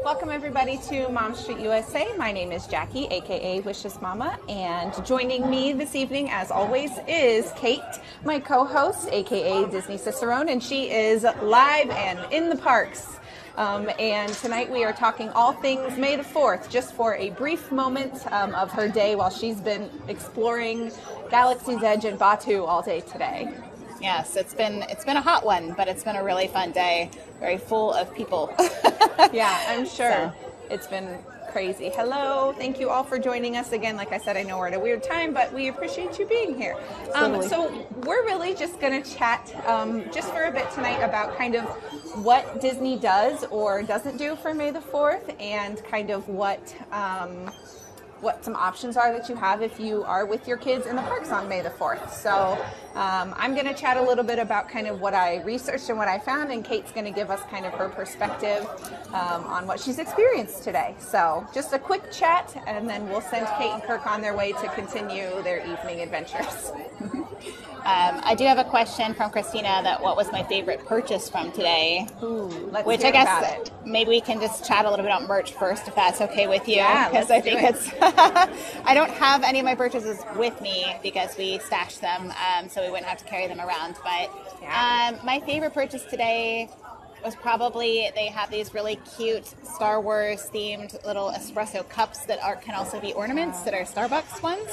Welcome everybody to Mom Street USA. My name is Jackie, aka Wishes Mama, and joining me this evening, as always, is Kate, my co-host, aka Disney Cicerone, and she is live and in the parks. And tonight we are talking all things May the 4th, just for a brief moment of her day while she's been exploring Galaxy's Edge and Batuu all day today. Yes, it's been a hot one, but it's been a really fun day. Very full of people. Yeah, I'm sure. It's been crazy. Hello. Thank you all for joining us again. Like I said, I know we're at a weird time, but we appreciate you being here. So we're really just going to chat just for a bit tonight about kind of what Disney does or doesn't do for May the 4th and kind of what some options are that you have if you are with your kids in the parks on May the 4th. So I'm going to chat a little bit about kind of what I researched and what I found, and Kate's going to give us kind of her perspective on what she's experienced today. So just a quick chat, and then we'll send Kate and Kirk on their way to continue their evening adventures. I do have a question from Christina that what was my favorite purchase from today? Ooh, let's which hear I guess about it. Maybe we can just chat a little bit about merch first, if that's okay with you. Yeah, because I think it's I don't have any of my purchases with me because we stashed them, so we wouldn't have to carry them around. But my favorite purchase today was probably, they have these really cute Star Wars themed little espresso cups that can also be ornaments that are Starbucks ones.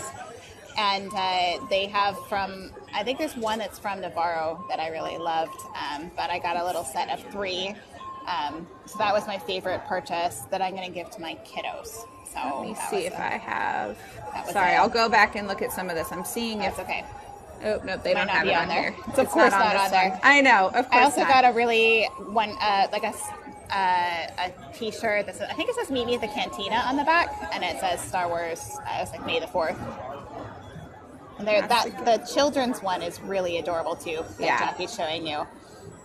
And they have I think there's one that's from Navarro that I really loved, but I got a little set of 3. So that was my favorite purchase that I'm going to give to my kiddos. So Let me see if I have. Sorry, I'll go back and look at some of this. I'm seeing That's okay. Oh, no, they don't have it on there. It's of course not on there. I know, of course I also not. got a really a T-shirt that says, I think it says "Meet Me at the Cantina" on the back, and it says Star Wars. It was like May the 4th. And the children's one is really adorable too. That Jackie's showing you.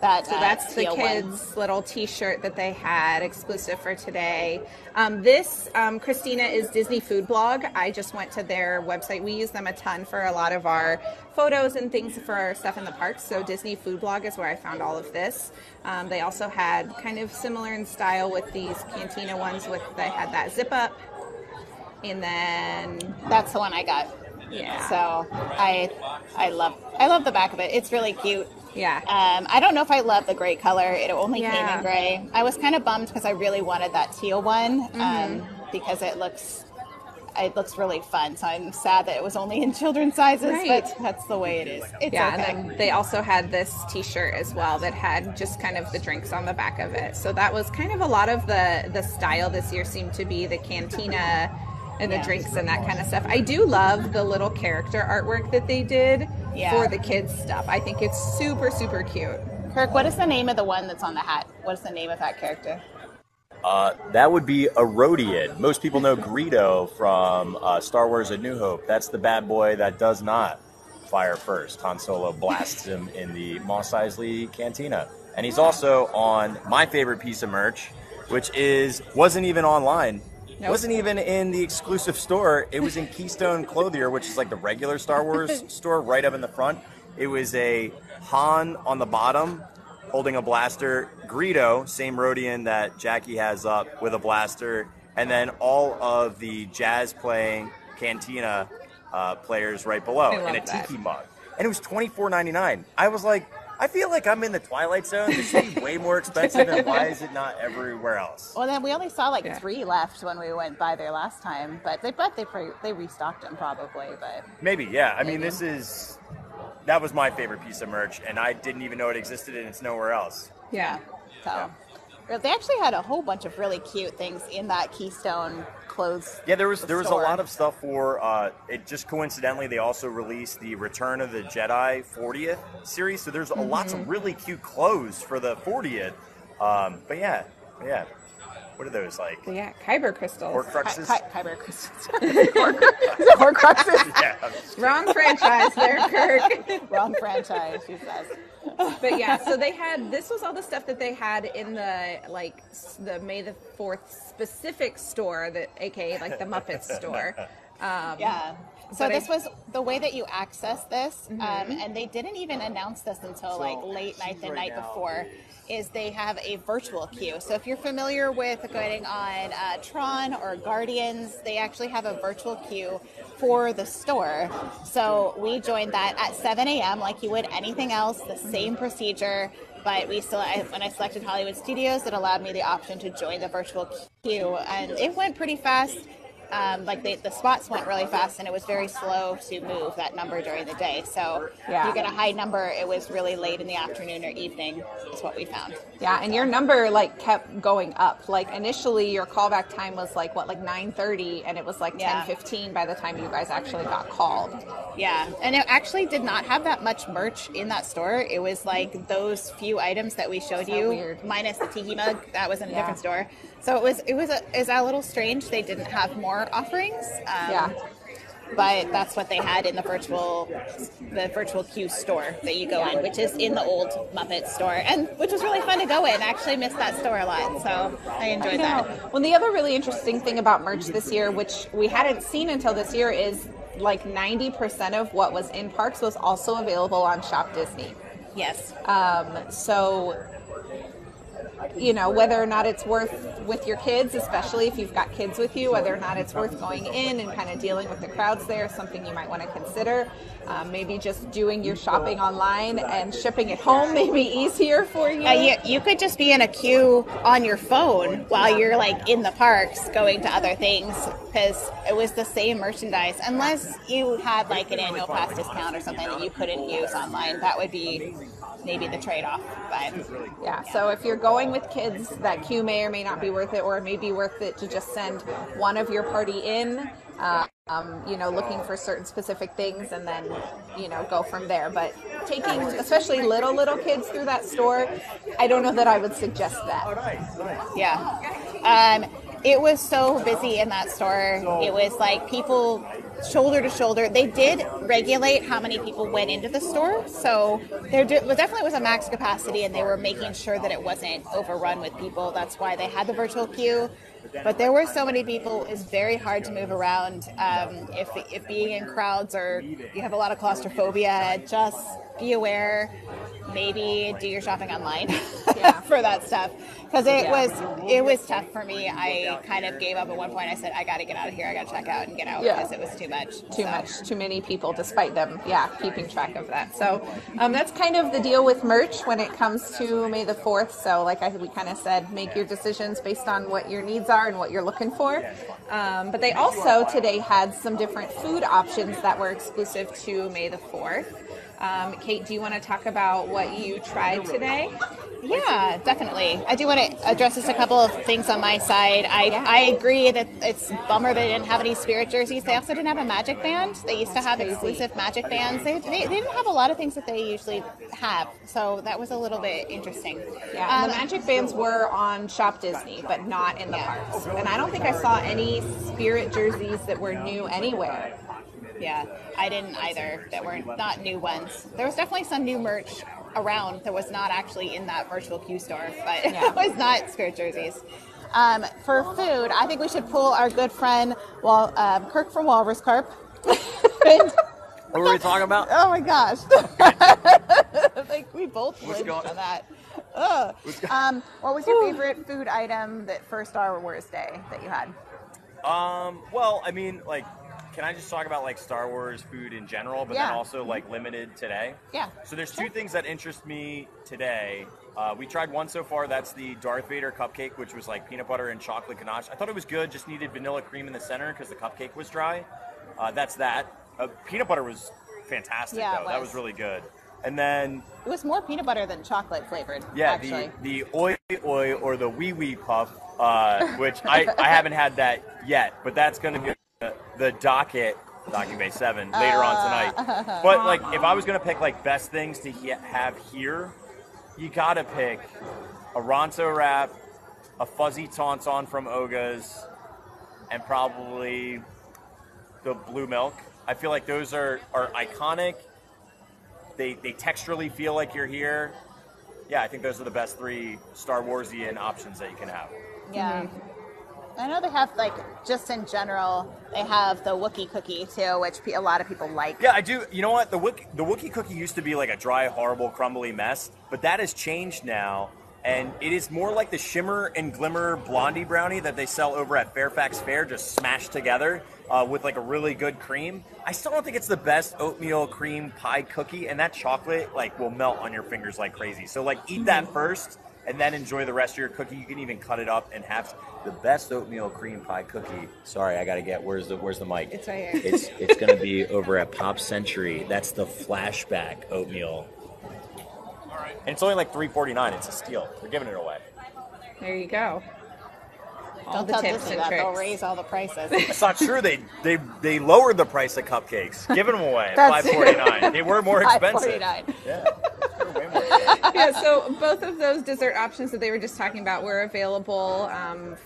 So that's the kids' little T-shirt that they had exclusive for today. This, Christina, is Disney Food Blog. I just went to their website. We use them a ton for a lot of our photos and things for our stuff in the parks. So Disney Food Blog is where I found all of this. They also had kind of similar in style with these Cantina ones. They had that zip up, and then that's the one I got. Yeah. So I love the back of it. It's really cute. Yeah. I don't know if I love the gray color. It only came in gray. I was kind of bummed because I really wanted that teal one because it looks really fun. So I'm sad that it was only in children's sizes, but that's the way it is. It's okay. And then they also had this T-shirt as well that had just kind of the drinks on the back of it. So that was kind of a lot of the style this year seemed to be the Cantina and the drinks and that kind of stuff. I do love the little character artwork that they did for the kids stuff. I think it's super, super cute. Kirk, what is the name of the one that's on the hat? What is the name of that character? That would be a Rodian. Most people know Greedo from Star Wars A New Hope. That's the bad boy that does not fire first. Han Solo blasts him in the Mos Eisley Cantina. And he's also on my favorite piece of merch, which wasn't even online. Nope. It wasn't even in the exclusive store. It was in Keystone Clothier, which is like the regular Star Wars store right up in the front. It was a Han on the bottom holding a blaster, Greedo, same Rodian that Jackie has up with a blaster, and then all of the jazz playing Cantina players right below in a tiki mug. And it was $24.99. I was like, I feel like I'm in the Twilight Zone. This should be way more expensive, and why is it not everywhere else? Well, then we only saw 3 left when we went by there last time, but they restocked them probably. But maybe, yeah. I mean, that was my favorite piece of merch, and I didn't even know it existed, and it's nowhere else. Yeah. So they actually had a whole bunch of really cute things in that Keystone clothes. Yeah, there was a lot of stuff for it. Just coincidentally, they also released the Return of the Jedi 40th series, so there's lots of really cute clothes for the 40th. But yeah. What are those like? Yeah, Kyber crystals. Horcruxes? Kyber crystals. Horcruxes? Yeah. Wrong franchise there, Kirk. Wrong franchise, she says. But yeah, so this was all the stuff that they had in the May the 4th specific store, aka like the Muppets store. So this was the way that you access this, and they didn't even announce this until like late night the night before, is they have a virtual queue. So if you're familiar with going on Tron or Guardians, they actually have a virtual queue for the store. So we joined that at 7 a.m. like you would anything else, the same procedure. But we still, when I selected Hollywood Studios, it allowed me the option to join the virtual queue, and it went pretty fast. Like the spots went really fast, and it was very slow to move that number during the day. So if you get a high number, it was really late in the afternoon or evening is what we found. Yeah, and your number like kept going up. Like initially your callback time was like 9:30, and it was like 10:15 by the time you guys actually got called. Yeah, and it actually did not have that much merch in that store. It was like those few items that we showed you, weird. Minus the tiki mug that was in a different store. So it was a little strange. They didn't have more offerings. But that's what they had in the virtual queue store that you go in, which is in the old Muppet store, and which was really fun to go in. I actually missed that store a lot, so I enjoyed that. Well, the other really interesting thing about merch this year, which we hadn't seen until this year, is like 90% of what was in parks was also available on Shop Disney. Yes. So, you know, whether or not it's worth with your kids, especially if you've got kids with you, whether or not it's worth going in and kind of dealing with the crowds there, something you might want to consider. Maybe just doing your shopping online and shipping it home may be easier for you. You could just be in a queue on your phone while you're like in the parks going to other things, because it was the same merchandise, unless you had like an annual pass discount or something that you couldn't use online. That would be maybe the trade-off. But yeah, so if you're going with kids, that queue may or may not be worth it, or it may be worth it to just send one of your party in, you know, looking for certain specific things, and then, you know, go from there. But taking especially little kids through that store, I don't know that I would suggest that. Yeah. It was so busy in that store. It was like people shoulder to shoulder. They did regulate how many people went into the store, so there definitely was a max capacity, and they were making sure that it wasn't overrun with people. That's why they had the virtual queue. But there were so many people, it's very hard to move around. If being in crowds, or you have a lot of claustrophobia, just be aware. Maybe do your shopping online for that stuff, because it was tough for me. I kind of gave up at one point. I said, I got to get out of here. I got to check out and get out because it was too much. Too many people, despite them, keeping track of that. So that's kind of the deal with merch when it comes to May the 4th. So like we kind of said, make your decisions based on what your needs are and what you're looking for. But they also today had some different food options that were exclusive to May the 4th. Kate, do you want to talk about what you tried today? Yeah, definitely. I do want to address just a couple of things on my side. I agree that it's a bummer they didn't have any Spirit jerseys. They also didn't have a Magic Band. They used to have exclusive Magic Bands. They didn't have a lot of things that they usually have, so that was a little bit interesting. Yeah, the Magic Bands were on Shop Disney, but not in the parks. And I don't think I saw any Spirit jerseys that were new anywhere. Yeah, I didn't either. That were not new ones. There was definitely some new merch around that was not actually in that virtual queue store, but it was not Spirit jerseys. For food, I think we should pull our good friend Kirk from Walrus Carp. What were we talking about? Oh my gosh. Like we both lived on that. What was your favorite food item for Star Wars Day that you had? Well, I mean, like, can I just talk about like Star Wars food in general, but then also like limited today? Yeah. So there's two things that interest me today. We tried one so far. That's the Darth Vader cupcake, which was like peanut butter and chocolate ganache. I thought it was good. Just needed vanilla cream in the center because the cupcake was dry. That's that. Peanut butter was fantastic though. That was really good. And then it was more peanut butter than chocolate flavored. Yeah, actually. the oi oi or the wee wee puff, which I haven't had that yet, but that's going to be the docket Bay 7 later on tonight. But like, if I was going to pick like best things to have here, you got to pick a Ronto wrap, a fuzzy tauntaun from Oga's, and probably the blue milk. I feel like those are iconic. They texturally feel like you're here. Yeah, I think those are the best three Star Warsian options that you can have. Yeah. I know they have, like, just in general, they have the Wookiee cookie too, which a lot of people like. Yeah, I do. You know what? The Wookiee cookie used to be like a dry, horrible, crumbly mess, but that has changed now, and it is more like the Shimmer and Glimmer Blondie brownie that they sell over at Fairfax Fair, just smashed together with like a really good cream. I still don't think it's the best oatmeal cream pie cookie, and that chocolate like will melt on your fingers like crazy. So like eat that first, and then enjoy the rest of your cookie. You can even cut it up and have the best oatmeal cream pie cookie. Sorry, I gotta get, where's the mic? It's right here. It's gonna be over at Pop Century. That's the flashback oatmeal. All right. And it's only like $3.49. It's a steal. They're giving it away. There you go. All Don't the tell tips Disney and that. tricks. They'll raise all the prices. That's not true. They lowered the price of cupcakes, giving them away at $5.49. They were more expensive. $5.49. Yeah. They're way more expensive. Yeah, so both of those dessert options that they were just talking about were available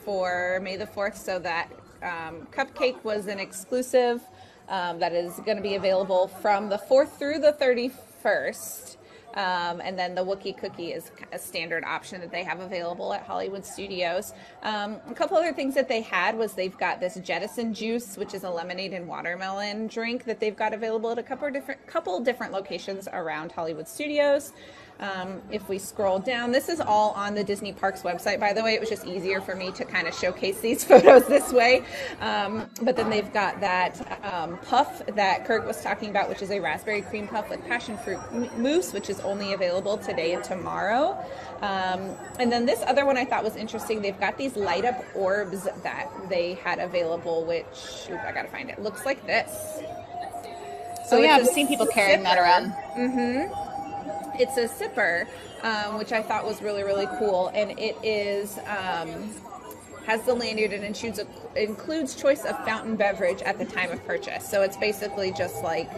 for May the 4th. So that cupcake was an exclusive that is going to be available from the 4th through the 31st. And then the Wookiee cookie is a standard option that they have available at Hollywood Studios. A couple other things that they had was they've got this Jettison juice, which is a lemonade and watermelon drink that they've got available at a couple different locations around Hollywood Studios. If we scroll down, this is all on the Disney Parks website, by the way. It was just easier for me to kind of showcase these photos this way. But then they've got that puff that Kirk was talking about, which is a raspberry cream puff with passion fruit mousse, which is only available today and tomorrow. And then this other one I thought was interesting. They've got these light up orbs that they had available, which, I gotta find it. Looks like this. So yeah, I've seen people carrying that around. Mm-hmm. It's a sipper, which I thought was really, really cool. And it is has the lanyard and includes choice of fountain beverage at the time of purchase. So it's basically just like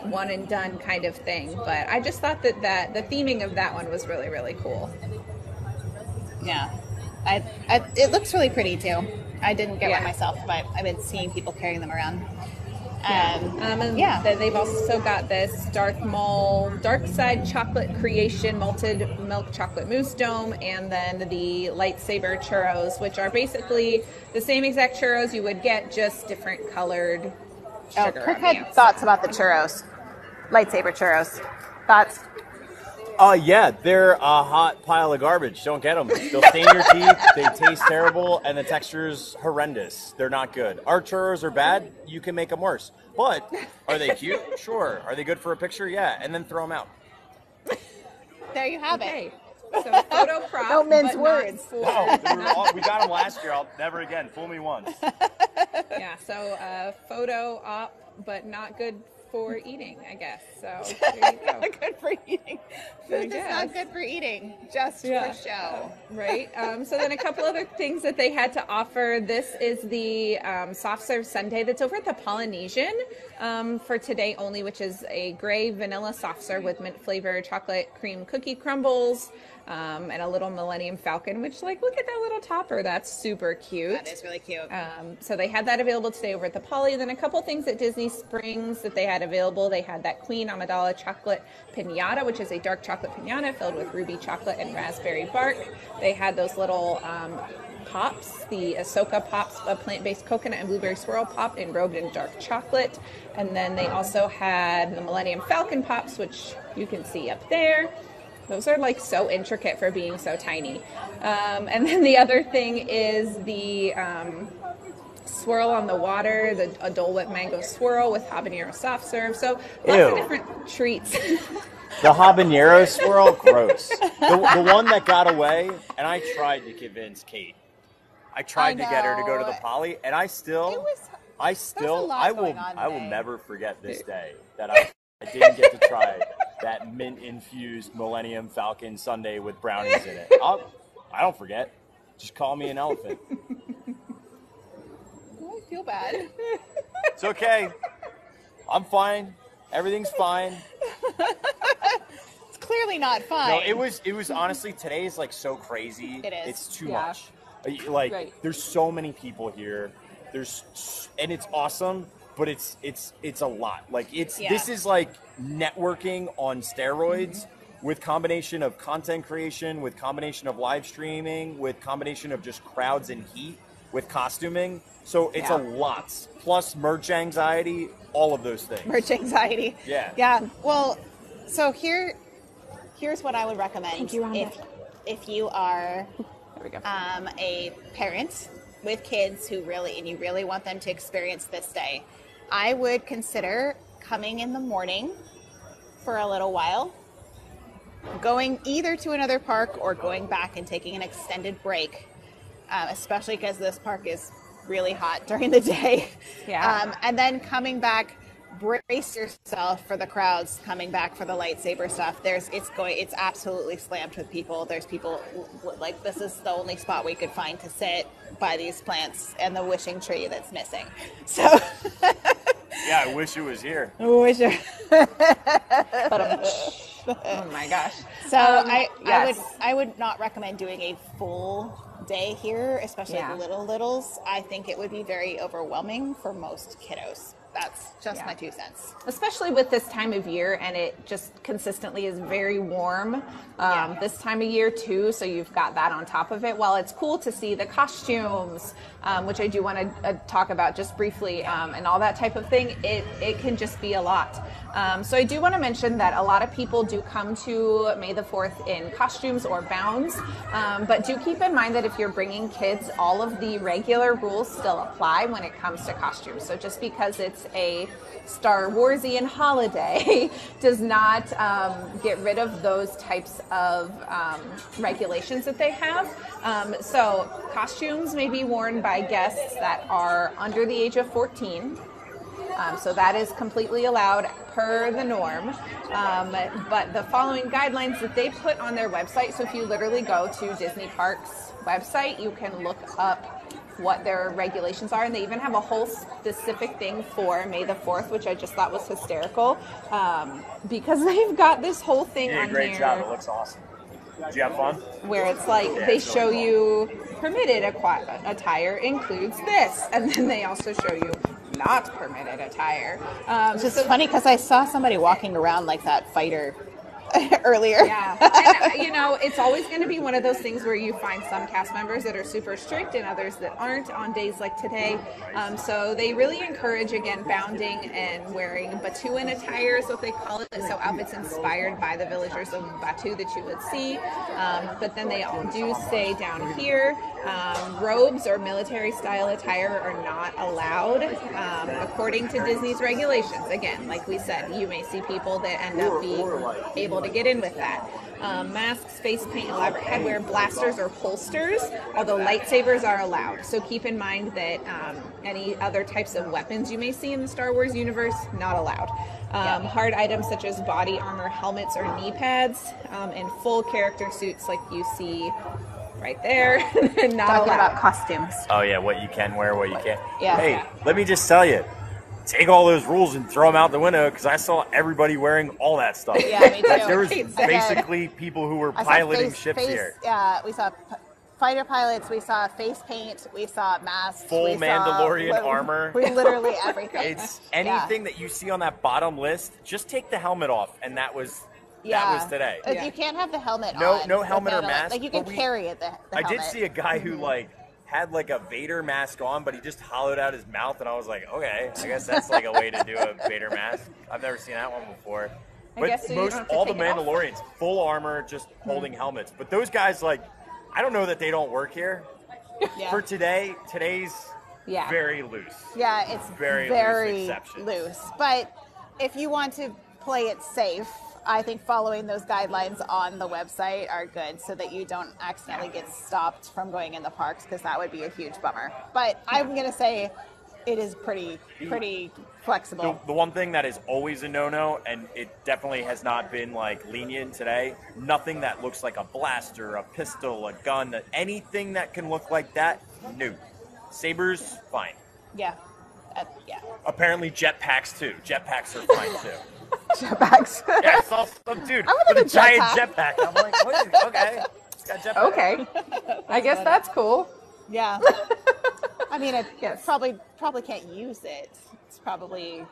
one and done kind of thing. But I just thought that the theming of that one was really, really cool. Yeah. It looks really pretty too. I didn't get one myself, but I've been seeing people carrying them around. They've also got this dark side chocolate creation malted milk chocolate mousse dome, and then the lightsaber churros, which are basically the same exact churros you would get, just different colored sugar. Kirk had thoughts about the churros, lightsaber churros. Thoughts? Yeah, they're a hot pile of garbage. Don't get them. They'll stain your teeth. They taste terrible, and the texture's horrendous. They're not good. Our churros are bad. You can make them worse. But are they cute? Sure. Are they good for a picture? Yeah. And then throw them out. There you have it. So photo prop. No mince words. No, we got them last year. I'll never again. Fool me once. Yeah. So photo op, but not good for eating, I guess. So there you go. Not good for eating. Food is not good for eating, just for show. Right. So then a couple other things that they had to offer. This is the soft serve sundae that's over at the Polynesian for today only, which is a gray vanilla soft serve with mint flavored chocolate cream cookie crumbles. And a little Millennium Falcon, which, like, look at that little topper. That's super cute. That is really cute. So they had that available today over at the Poly. And then a couple things at Disney Springs that they had available. They had that Queen Amidala chocolate pinata, which is a dark chocolate pinata filled with ruby chocolate and raspberry bark. They had those little pops, the Ahsoka pops, a plant-based coconut and blueberry swirl pop enrobed in dark chocolate. And then they also had the Millennium Falcon pops, which you can see up there. Those are like so intricate for being so tiny. And then the other thing is the swirl on the water, a Dole Whip mango swirl with habanero soft serve. So lots of different treats. The habanero swirl, gross. The one that got away, and I tried to convince Kate. I tried to get her to go to the Poly, and I will never forget this day that I didn't get to try that mint-infused Millennium Falcon sundae with brownies in it. I don't forget. Just call me an elephant. I feel bad. It's okay. I'm fine. Everything's fine. It's clearly not fine. No, it was honestly, today is like so crazy. It is. It's too much. Like, there's so many people here. And it's awesome. But it's a lot. Like this is like networking on steroids with combination of content creation, with combination of live streaming, with combination of just crowds and heat. with costuming. So it's a lot. Plus merch anxiety, all of those things. Merch anxiety. Yeah. Yeah. Well, so here's what I would recommend. Thank you, Rhonda. If you are There we go. a parent with kids and you really want them to experience this day, I would consider coming in the morning for a little while, going either to another park or going back and taking an extended break, especially because this park is really hot during the day. Yeah. And then coming back, brace yourself for the crowds coming back for the lightsaber stuff. It's absolutely slammed with people. There's people like, this is the only spot we could find to sit by these plants and the wishing tree that's missing. So Yeah, I wish it was here. oh my gosh. So yes. I would not recommend doing a full day here, especially Yeah. with littles. I think it would be very overwhelming for most kiddos. That's just my 2 cents. Especially with this time of year, and it just consistently is very warm this time of year too, so you've got that on top of it. While it's cool to see the costumes, which I do want to talk about just briefly, and all that type of thing, it can just be a lot. So I do want to mention that a lot of people do come to May the 4th in costumes or bounds, but do keep in mind that if you're bringing kids, all of the regular rules still apply when it comes to costumes. So just because it's a Star Warsian holiday does not get rid of those types of regulations that they have. So costumes may be worn by guests that are under the age of 14. So that is completely allowed per the norm. But the following guidelines that they put on their website, so if you literally go to Disney Parks website, you can look up what their regulations are, and they even have a whole specific thing for May the 4th, which I just thought was hysterical, because they've got this whole thing on Great here job. It looks awesome. Did you have fun? where it's like they show you permitted attire includes this, and then they also show you not permitted attire. Which is funny because I saw somebody walking around like that fighter earlier. Yeah, and, it's always going to be one of those things where you find some cast members that are super strict and others that aren't on days like today. So they really encourage, again, bounding and wearing Batuan attire, is what they call it. So outfits inspired by the villagers of Batu that you would see. But then they all do say down here, robes or military style attire are not allowed according to Disney's regulations. Again, like we said, you may see people that end up being able to get in with that. Masks, face paint, elaborate headwear, blasters, or holsters, although lightsabers are allowed. So keep in mind that any other types of weapons you may see in the Star Wars universe, not allowed. Hard items such as body armor, helmets, or knee pads, and full character suits like you see right there, not Talking allowed. about costumes. Oh yeah, what you can wear, what you can't. Yeah. Hey, let me just tell you, take all those rules and throw them out the window, because I saw everybody wearing all that stuff. Yeah, me too. There was basically people who were piloting ships here. Yeah, we saw fighter pilots, we saw face paint, we saw masks. Full we Mandalorian saw, armor. We literally everything. It's anything that you see on that bottom list, just take the helmet off, and that was today. You can't have the helmet No- on. no helmet or without mask, Like you can but carry it. The I helmet. did see a guy who had like a Vader mask on, but he just hollowed out his mouth, and I was like, okay, I guess that's like a way to do a Vader mask. I've never seen that one before. But guess so you don't have to all the take it off. Mandalorians, full armor, just holding helmets. But those guys, I don't know that they don't work here. Yeah. For today's very loose. Yeah, it's Very very loose exceptions. loose. But if you want to play it safe, I think following those guidelines on the website are good so that you don't accidentally get stopped from going in the parks, because that would be a huge bummer. But I'm going to say it is pretty flexible. The one thing that is always a no-no, and it definitely has not been lenient today, nothing that looks like a blaster, a pistol, a gun, anything that can look like that, no. Sabers, fine. Yeah. Yeah. Apparently jetpacks too. Jetpacks are fine too. Jetpacks. Yeah, I saw some dude with with a a giant jetpack. jetpack. I'm like, what is, okay. It's got jetpack. Okay, I guess that's cool. Yeah. I mean, Yes. probably can't use it. It's probably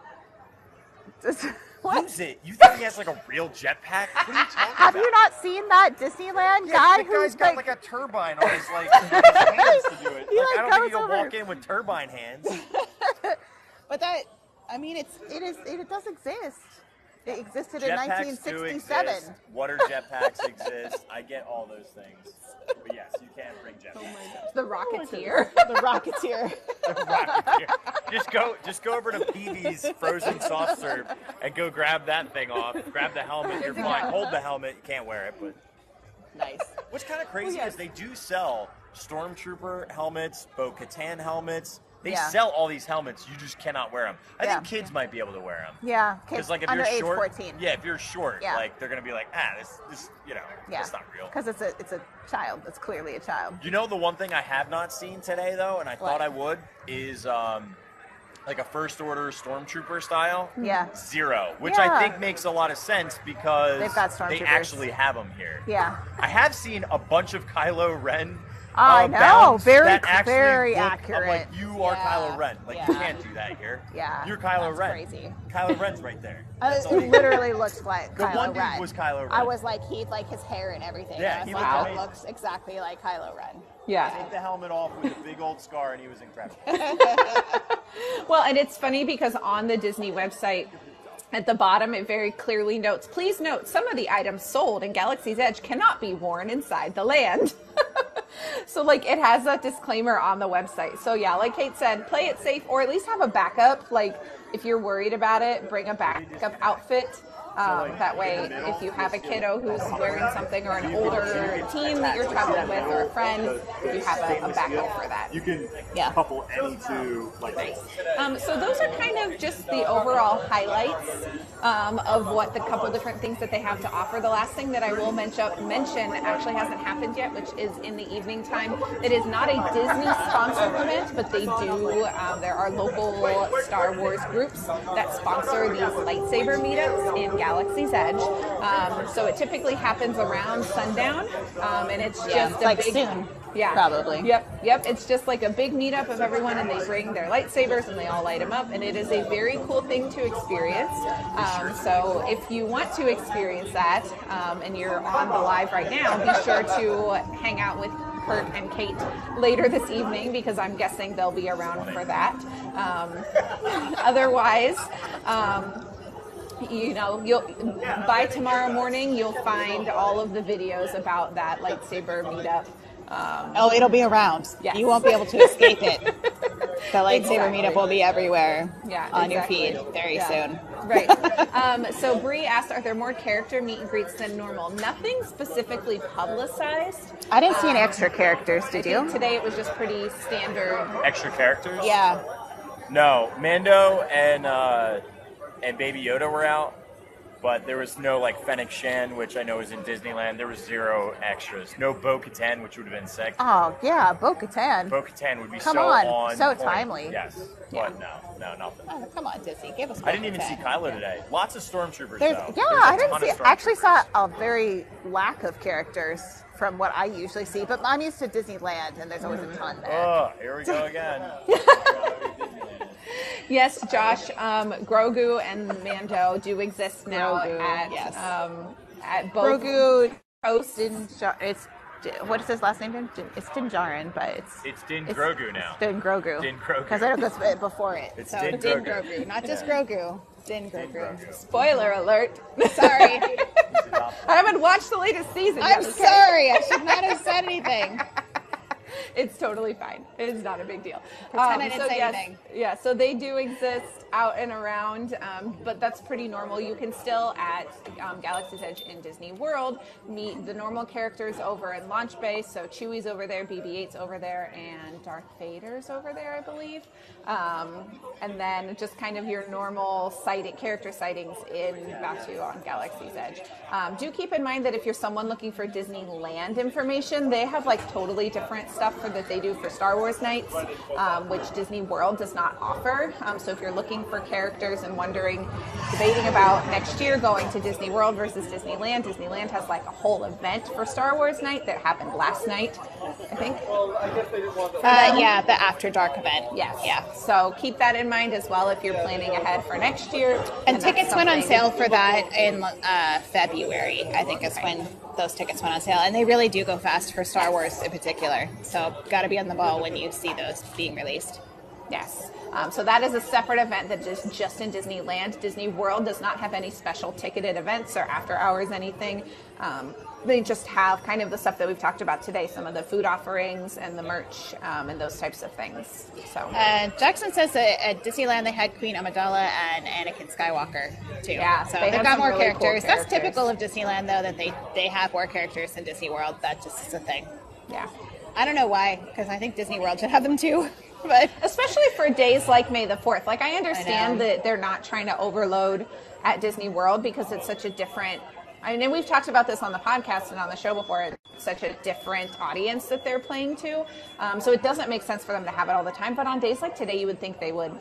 Who's it? You think he has like a real jetpack? What are you talking Have about? you not seen that Disneyland guy the guy's who's got like a turbine on his like hands to do it. He, Like, like, I don't think goes he'll over. walk in with turbine hands. But that, I mean, it does exist. It existed in Jetpacks do 1967. exist. Water jetpacks exist. I get all those things. But yes, you can bring jetpacks. The Rocketeer. The Rocketeer. The Rocketeer. Just go over to PB's Frozen Soft Serve and go grab that thing off. Grab the helmet. You're fine. Hold the helmet. You can't wear it, but Nice. what's kind of crazy is they do sell Stormtrooper helmets, Bo-Katan helmets. They sell all these helmets. You just cannot wear them. I think kids might be able to wear them. Yeah, Because kids like if under you're age short, 14. yeah, if you're short, Yeah. like they're gonna be like, this, that's not real. Because it's a child. It's clearly a child. You know, the one thing I have not seen today though, and I thought I would, is like a first order Stormtrooper style. Yeah. Zero, which Yeah. I think makes a lot lot because They've got they Stormtroopers. actually have them here. Yeah. I have seen a bunch of Kylo Ren. I know, bounds very that actually very look accurate. Like you are Yeah. Kylo Ren. Like Yeah. you can't do that here. Yeah, You're Kylo that's Ren. crazy. Kylo Ren's right there. It literally looks like The Kylo one dude Ren. was Kylo Ren. I was like, like his hair and everything. Yeah, I was he like, looked that amazing. looks exactly like Kylo Ren. Yeah. Take the helmet off with a big old scar, and he was incredible. Well, and it's funny because on the Disney website, at the bottom, it very clearly notes, please note, some of the items sold in Galaxy's Edge cannot be worn inside the land. So, like, it has that disclaimer on the website. So, yeah, like Kate said, play it safe or at least have a backup. Like, if you're worried about it, bring a backup outfit. That way, if you have a kiddo who's wearing something or an older teen that you're traveling with or a friend, you have a backup for that. You can Yeah. couple any two like So those are kind of just the overall highlights of what the couple different things that they have to offer. The last thing that I will mention actually hasn't happened yet, which is in the evening time. It is not a Disney sponsored event, but they do. There are local Star Wars groups that sponsor these lightsaber meetups in Galaxy's Edge. So it typically happens around sundown, and it's just a like big, soon. Yeah, Probably. Yep. It's just like a big meetup of everyone, and they bring their lightsabers and they all light them up, and it is a very cool thing to experience. So if you want to experience that, and you're on the live right now, be sure to hang out with Kirk and Kate later this evening because I'm guessing they'll be around for that. Otherwise. You'll by tomorrow morning you'll find all of the videos about that lightsaber meetup. It'll be around. Yes. You won't be able to escape it. The lightsaber Exactly. meetup will be everywhere on exactly. your feed very soon. Right. So Bree asked, are there more character meet and greets than normal? Nothing specifically publicized. I didn't see any extra characters, did you? Today it was just pretty standard. Extra characters? Yeah. No, Mando and Baby Yoda were out, but there was no like Fennec Shan, which I know is in Disneyland. There was zero extras. No Bo-Katan, which would have been sick. Oh, yeah, Bo-Katan. Bo-Katan would be Come so on, so point. timely. Yes, but no, nothing. Oh, come on, Disney, give us I didn't even see Bo-Katan. Kylo today. Lots of Stormtroopers There's, though. yeah, There's a I didn't ton see. of Actually, saw Stormtroopers. a very lack of characters from what I usually see. But I'm used to Disneyland, and there's always a ton there. Oh, here we go again. Yes, Josh, Grogu and Mando do exist now Grogu, at yes. at both Grogu, coasts. it's what is his last name? It's Din Djarin, but It's Din Grogu now. Din Grogu. Din Grogu. Because I know that's before it. It's so Din Din Grogu. Grogu, not just Yeah. Grogu. Din Grogu. Spoiler alert. Sorry. I haven't watched the latest season yet. I'm okay? sorry. I should not have said anything. It's totally fine. It is not a big deal. Pretend I didn't say anything. Yeah, so they do exist out and around, but that's pretty normal. You can still, at Galaxy's Edge in Disney World, meet the normal characters over in Launch Bay. So Chewie's over there, BB-8's over there, and Darth Vader's over there, I believe. And then just kind of your normal character sightings in Batuu on Galaxy's Edge. Do keep in mind that if you're someone looking for Disneyland information, they have like totally different stuff that they do for Star Wars nights, which Disney World does not offer. So if you're looking for characters and debating about next year going to Disney World versus Disneyland, Disneyland has like a whole event for Star Wars night that happened last night. I think. Yeah, the After Dark event. Yes. Yeah. So keep that in mind as well if you're planning ahead for next year. And tickets went on sale for that in February, I think is when those tickets went on sale. And they really do go fast for Star Wars in particular. So got to be on the ball when you see those being released. Yes. So that is a separate event that is just in Disneyland. Disney World does not have any special ticketed events or after hours anything. They just have kind of the stuff that we've talked about today, some of the food offerings and the merch and those types of things. So Jackson says that at Disneyland they had Queen Amidala and Anakin Skywalker too. Yeah, so they've got more really cool characters. That's typical of Disneyland though, that they have more characters than Disney World. That just is a thing. Yeah. I don't know why, because I think Disney World should have them too. But especially for days like May the 4th. Like I understand that they're not trying to overload at Disney World because it's such a different, I mean, we've talked about this on the podcast and on the show before, it's such a different audience that they're playing to. So it doesn't make sense for them to have it all the time. But on days like today, you would think they would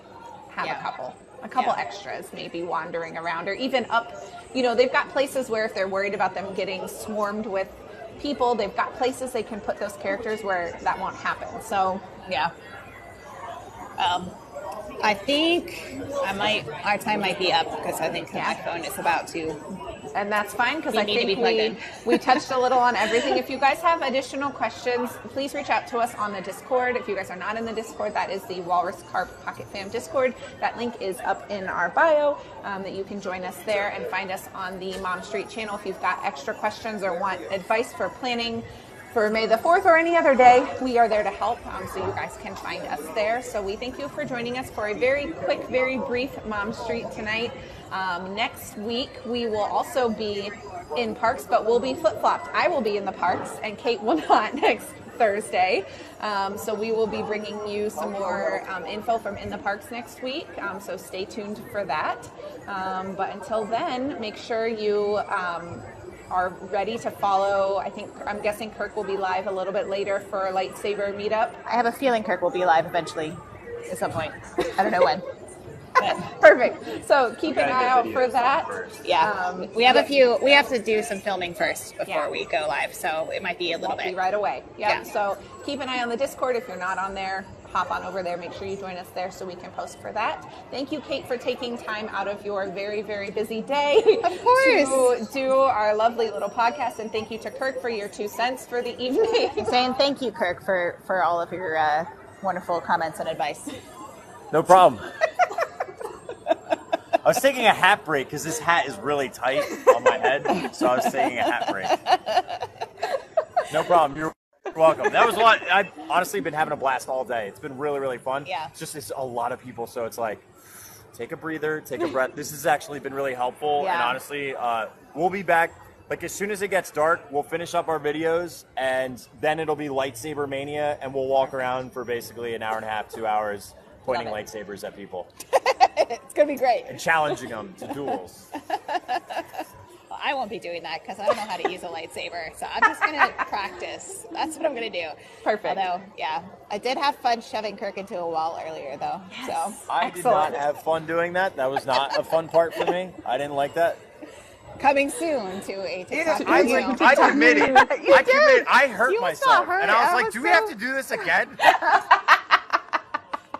have a couple extras maybe wandering around, or even up, you know, they've got places where if they're worried about them getting swarmed with people, they've got places they can put those characters where that won't happen. So yeah. I think our time might be up because I think my phone is about to. And that's fine because I think we touched a little on everything. If you guys have additional questions, please reach out to us on the Discord. If you guys are not in the Discord, that is the Walrus Carp Pocket Fam Discord. That link is up in our bio that you can join us there and find us on the Mom Street channel. If you've got extra questions or want advice for planning for May the 4th or any other day, we are there to help, so you guys can find us there. So we thank you for joining us for a very quick, very brief Mom Street tonight. Next week, we will also be in parks, but we'll be flip-flopped. I will be in the parks, and Kate will not next Thursday. So we will be bringing you some more info from in the parks next week. So stay tuned for that. But until then, make sure you are ready to follow. I'm guessing Kirk will be live a little bit later for a lightsaber meetup. I have a feeling Kirk will be live eventually at some point. I don't know when. Perfect. So keep an eye out for that. Yeah. We have we have to do some filming first before we go live. So it might be a little bit. Right away. Yeah. So keep an eye on the Discord. If you're not on there, hop on over there. Make sure you join us there so we can post for that. Thank you, Kate, for taking time out of your very, very busy day. Of course. To do our lovely little podcast. And thank you to Kirk for your 2 cents for the evening. Saying thank you, Kirk, for all of your wonderful comments and advice. No problem. I was taking a hat break because this hat is really tight on my head, so I was taking a hat break. No problem. You're welcome. That was a lot. I've honestly been having a blast all day. It's been really, really fun. Yeah. It's a lot of people, so it's like, take a breather, take a breath. This has actually been really helpful, and honestly, we'll be back. Like, as soon as it gets dark, we'll finish up our videos, and then it'll be Lightsaber Mania, and we'll walk around for basically an hour and a half, 2 hours, pointing lightsabers at people. It's going to be great. And challenging them to duels. Well, I won't be doing that because I don't know how to use a lightsaber. So I'm just going to practice. That's what I'm going to do. Perfect. Although, I did have fun shoving Kirk into a wall earlier, though. Yes. So I did not have fun doing that. That was not a fun part for me. I didn't like that. Coming soon to a TikTok I committed. I hurt You myself. got hurt. And I was I like, was do we have to do this again?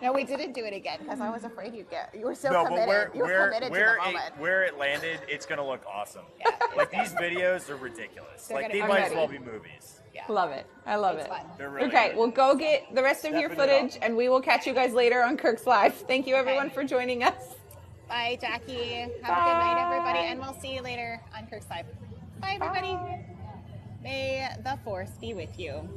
No, we didn't do it again because I was afraid you were so No, committed. but You were committed to the moment. where it landed, it's going to look awesome. Yeah, like, these videos are ridiculous. They're Like, they gonna- might I'm as well ready. be movies. Yeah. Love it. I love It's it. fun. They're really Okay, good. well, go get the rest of your Stepping it footage, up. and we will catch you guys later on Kirk's Live. Thank you, everyone, Okay. for joining us. Bye, Jackie. Have a good night, everybody. And we'll see you later on Kirk's Live. Bye, everybody. May the force be with you.